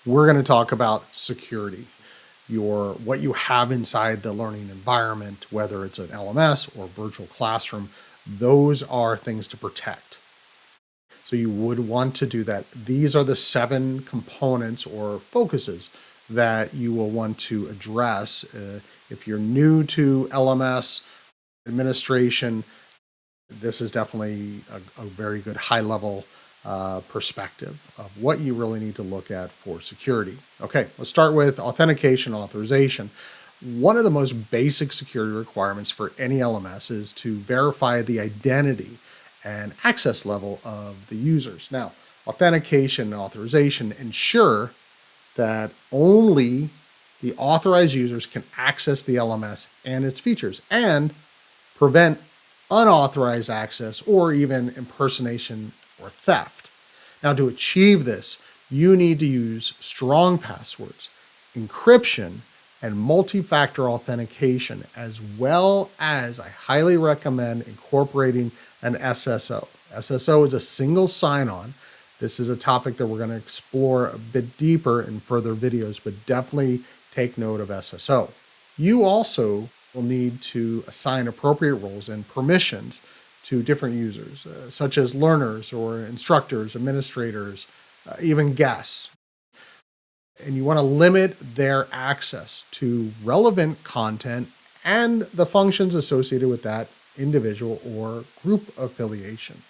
We're going to talk about security, what you have inside the learning environment, whether it's an LMS or virtual classroom. Those are things to protect. So you would want to do that. These are the 7 components or focuses that you will want to address. If you're new to LMS administration, this is definitely a very good high level perspective of what you really need to look at for security. Okay, let's start with authentication authorization. One of the most basic security requirements for any LMS is to verify the identity and access level of the users. Now, authentication and authorization ensure that only the authorized users can access the LMS and its features and prevent unauthorized access or even impersonation or theft. Now, to achieve this, you need to use strong passwords, encryption, and multi-factor authentication, as well as I highly recommend incorporating an SSO. SSO is a single sign-on. This is a topic that we're going to explore a bit deeper in further videos, but definitely take note of SSO. You also will need to assign appropriate roles and permissions to different users, such as learners or instructors, administrators, even guests. And you want to limit their access to relevant content and the functions associated with that individual or group affiliation.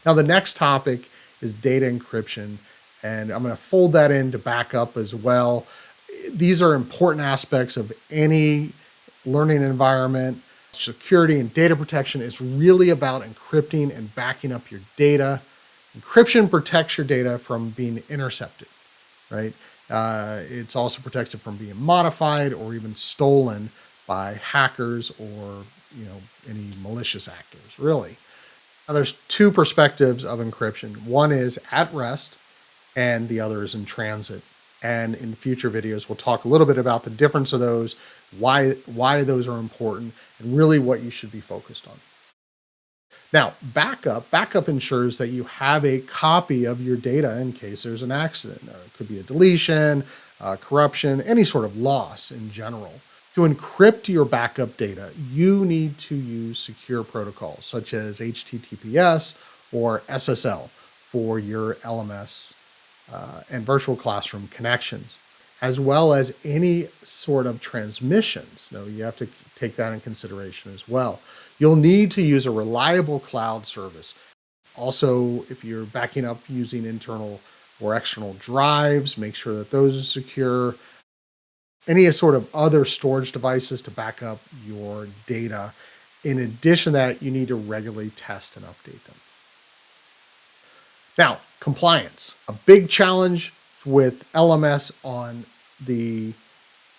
Now, the next topic is data encryption, and I'm going to fold that into backup as well. These are important aspects of any learning environment. Security and data protection is really about encrypting and backing up your data. Encryption protects your data from being intercepted, right? It's also protected from being modified or even stolen by hackers or any malicious actors, really. Now, there's 2 perspectives of encryption. One is at rest, and the other is in transit. And in future videos, we'll talk a little bit about the difference of those, why those are important, and really what you should be focused on. Now, backup ensures that you have a copy of your data in case there's an accident. It could be a deletion, corruption, any sort of loss in general. To encrypt your backup data, you need to use secure protocols such as HTTPS or SSL for your LMS and virtual classroom connections, as well as any sort of transmissions. Now, you have to take that in consideration as well. You'll need to use a reliable cloud service. Also, if you're backing up using internal or external drives, make sure that those are secure. Any sort of other storage devices to back up your data. In addition to that, you need to regularly test and update them. Now, compliance. A big challenge with LMS on the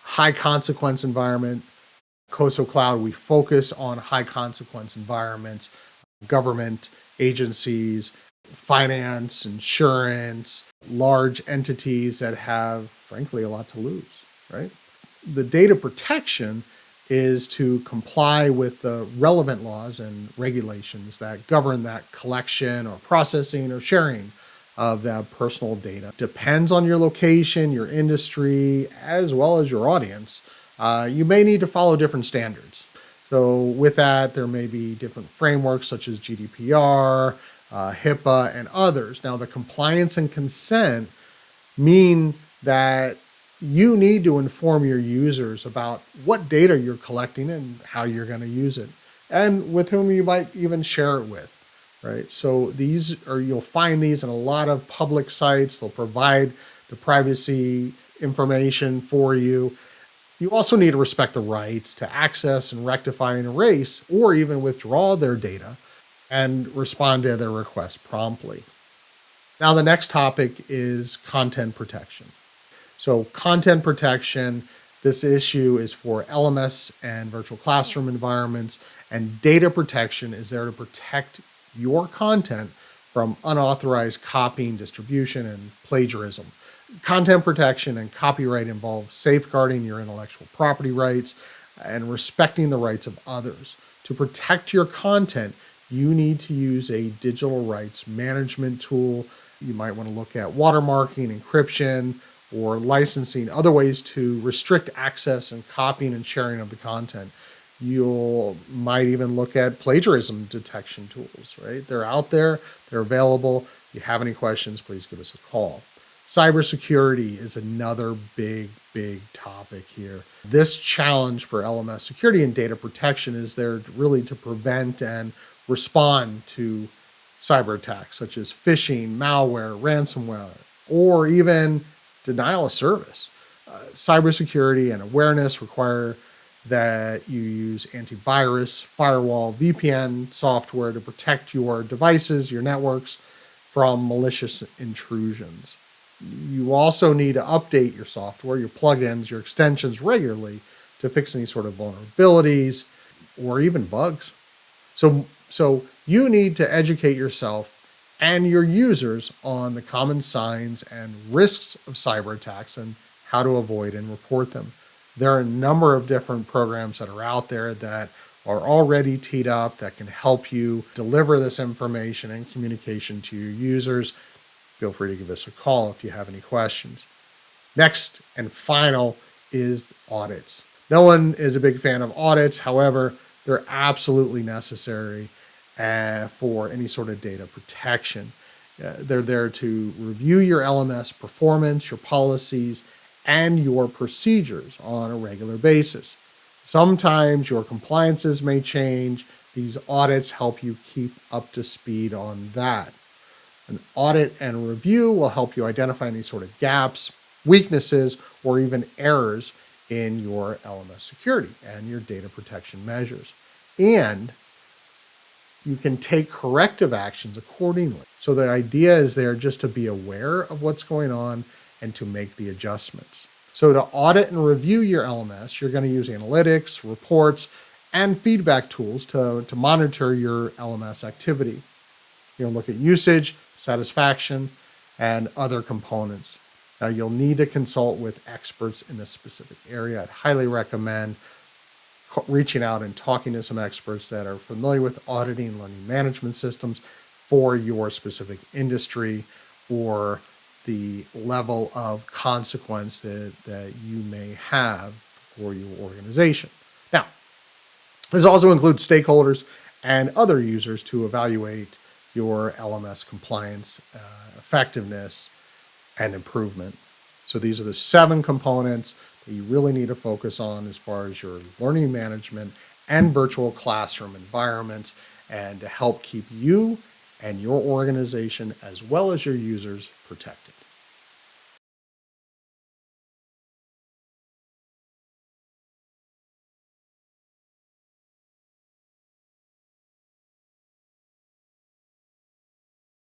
high consequence environment. COSO Cloud, we focus on high consequence environments, government agencies, finance, insurance, large entities that have, frankly, a lot to lose, right? The data protection is to comply with the relevant laws and regulations that govern that collection or processing or sharing of that personal data. Depends on your location, your industry, as well as your audience. You may need to follow different standards. So with that, there may be different frameworks such as GDPR, HIPAA, and others. Now, the compliance and consent mean that you need to inform your users about what data you're collecting and how you're going to use it, and with whom you might even share it with, right? So you'll find these in a lot of public sites. They'll provide the privacy information for you. You also need to respect the rights to access and rectify and erase or even withdraw their data and respond to their requests promptly. Now, the next topic is content protection. So content protection, this issue is for LMS and virtual classroom environments, and data protection is there to protect your content from unauthorized copying, distribution, and plagiarism. Content protection and copyright involve safeguarding your intellectual property rights and respecting the rights of others. To protect your content, you need to use a digital rights management tool. You might want to look at watermarking, encryption, or licensing, other ways to restrict access and copying and sharing of the content. You might even look at plagiarism detection tools, right? They're out there, they're available. If you have any questions, please give us a call. Cybersecurity is another big topic here. This challenge for LMS security and data protection is there really to prevent and respond to cyber attacks such as phishing, malware, ransomware, or even denial of service. Cybersecurity and awareness require that you use antivirus, firewall, VPN software to protect your devices, your networks from malicious intrusions. You also need to update your software, your plugins, your extensions regularly to fix any sort of vulnerabilities or even bugs. So you need to educate yourself and your users on the common signs and risks of cyber attacks and how to avoid and report them. There are a number of different programs that are out there that are already teed up that can help you deliver this information and communication to your users. Feel free to give us a call if you have any questions. Next and final is audits. No one is a big fan of audits. However, they're absolutely necessary for any sort of data protection. They're there to review your LMS performance, your policies, and your procedures on a regular basis. Sometimes your compliances may change. These audits help you keep up to speed on that. An audit and review will help you identify any sort of gaps, weaknesses, or even errors in your LMS security and your data protection measures. And you can take corrective actions accordingly. So the idea is there just to be aware of what's going on and to make the adjustments. So to audit and review your LMS, you're going to use analytics, reports, and feedback tools to monitor your LMS activity. You'll look at usage, satisfaction, and other components. Now, you'll need to consult with experts in a specific area. I'd highly recommend reaching out and talking to some experts that are familiar with auditing learning management systems for your specific industry or the level of consequence that you may have for your organization. Now, this also includes stakeholders and other users to evaluate your LMS compliance, effectiveness, and improvement. So these are the 7 components that you really need to focus on as far as your learning management and virtual classroom environments, and to help keep you and your organization as well as your users protected.